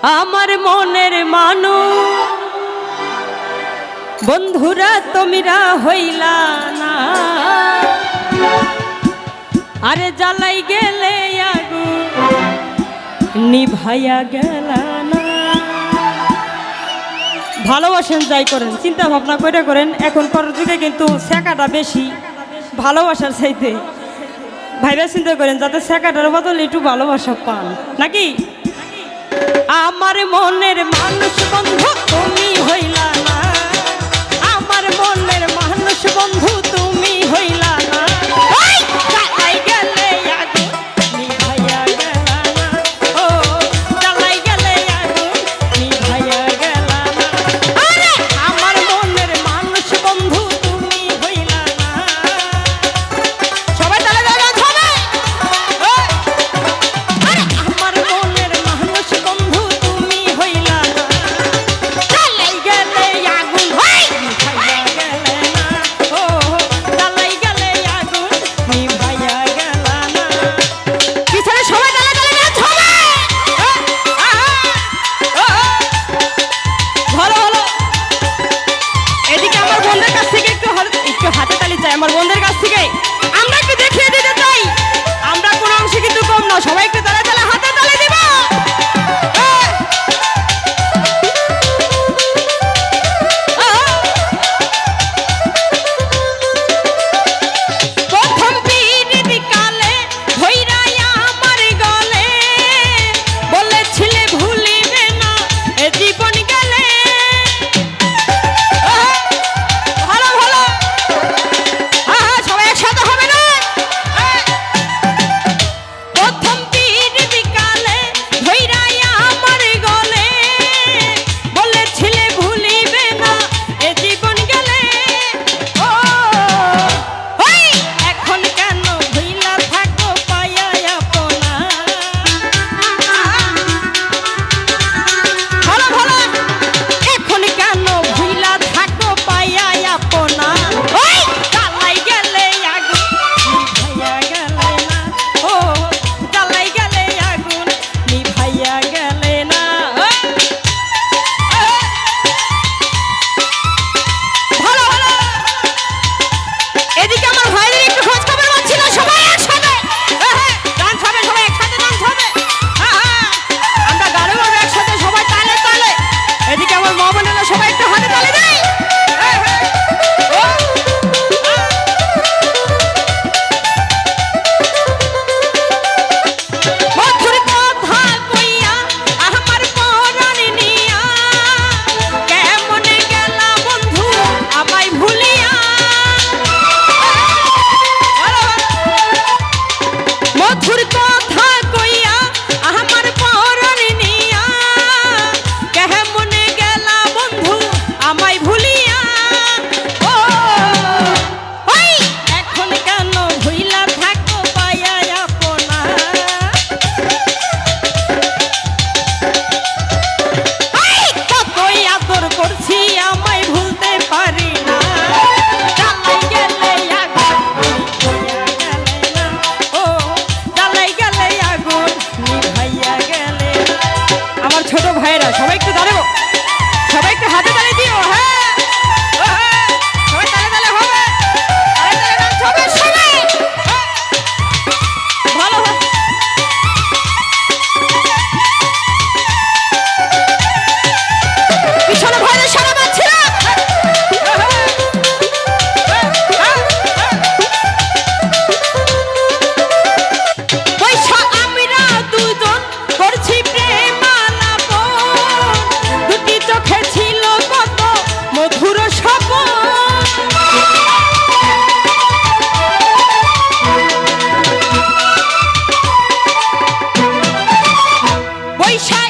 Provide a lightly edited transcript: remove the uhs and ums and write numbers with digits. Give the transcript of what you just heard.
আমার মনের মানুষ বন্ধুরা তোমরা হইলা না, আরে জ্বালাই গেলে আগুন নিভাইয়া গেল না। ভালোবাসেন যাই করেন, চিন্তা ভাবনা করে করেন। এখনকার যুগে কিন্তু শেখাটা বেশি ভালোবাসার চাইতে। ভাইরা চিন্তা করেন যাতে শেখাটার বদলে একটু ভালোবাসা পান নাকি। আমার মনের মানুষ বন্ধু তুমি হইলা না, আমার মনের মানুষ বন্ধু তুমি হইলা না। জ্বালাই গেলে আগুন নিভাইয়া গেল না, ও জ্বালাই গেলে আগুন নিভাইয়া গেল না। আরে আমার মনের মানুষ বন্ধু তুমি হইলা না। সবাই তালে তালে সবাই। আরে আমার মনের মানুষ বন্ধু তুমি হইলা না, জ্বালাই গেলে আগুন নিভাইয়া গেল না, ও জ্বালাই গেলে আগুন নিভাইয়া গেল না। পিছনে সবাই তালে তালে সবাই। ভালো ভালো। এদিকে আমার বন্ধুদের কাছ থেকে একটু হাতে তালি চাই। আমার বন্ধুদের কাছ থেকে আমরা একটু দেখিয়ে দিতে চাই আমরা কোন অংশে কিন্তু কম না। সবাই একটু তালে তালে হাতে তালি দিব। প্রথম পিরিত কালে ভৈরাইয়া আমার গলে, বলেছিলে ভুলিবে না এ জীবন গেলে। ভালো ভালো। সবাই একসাথে হবে না। প্রথম পিরিত কালে ভৈরাইয়া আমার গলে, বলেছিলে ভুলিবে না এ জীবন গেলে। ও ওই এখন কেন ভুইলা থাকো পাইয়া আপনা। ভালো ভালো। এখন কেন ভুইলা থাকো পাইয়া আপনা। ওই জ্বালাই গেলে আগুন নিভাইয়া গেলে না, ও জ্বালাই গেলে আগুন নিভাইয়া গেলে না। ভালো ভালো। এদিকে আমার ভাইদের একটু খোঁজ খবর পাচ্ছি না। সবাই একসাথে ডান্স হবে, সবাই একসাথে ডান্স হবে। আমরা গাড়ি হবে একসাথে সবাই তালে তালে। এদিকে আমার মা বোনেরা সবাই একটু হাতে তালে দেয়। মধুর কথা কইয়া আমার পরাণ নিয়া, কেমনে গেলা বন্ধু আমায় ভুলিয়া। মধুর কথা কইয়া আমার পরাণ নিয়া, কেমনে গেলা বন্ধু আমায় ভুলিয়া। ও ওই এখন কেন ভুইলা থাকো পাইয়া আপনা। কতই আদর করছি আমায় ভুলতে পারি না। জ্বালাই গেলে আগুন নিভাইয়া গেলে না, ও জ্বালাই গেলে আগুন নিভাইয়া গেলে না। আমার ছোট ভাইরা সবাই একটু দাঁড়াবো, সবাই একটু হাতে তালি দিও। সবাই তালে তালে হবে, তালে তালে ডান্স হবে সবাই। ভালো ভালো। পিছনে ভয়ের সারা পাচ্ছি না। বৈশা আমরা দুজন করছি প্রেম আলাপন, দুটি চোখে ছিল কত মধুর স্বপন। বৈশা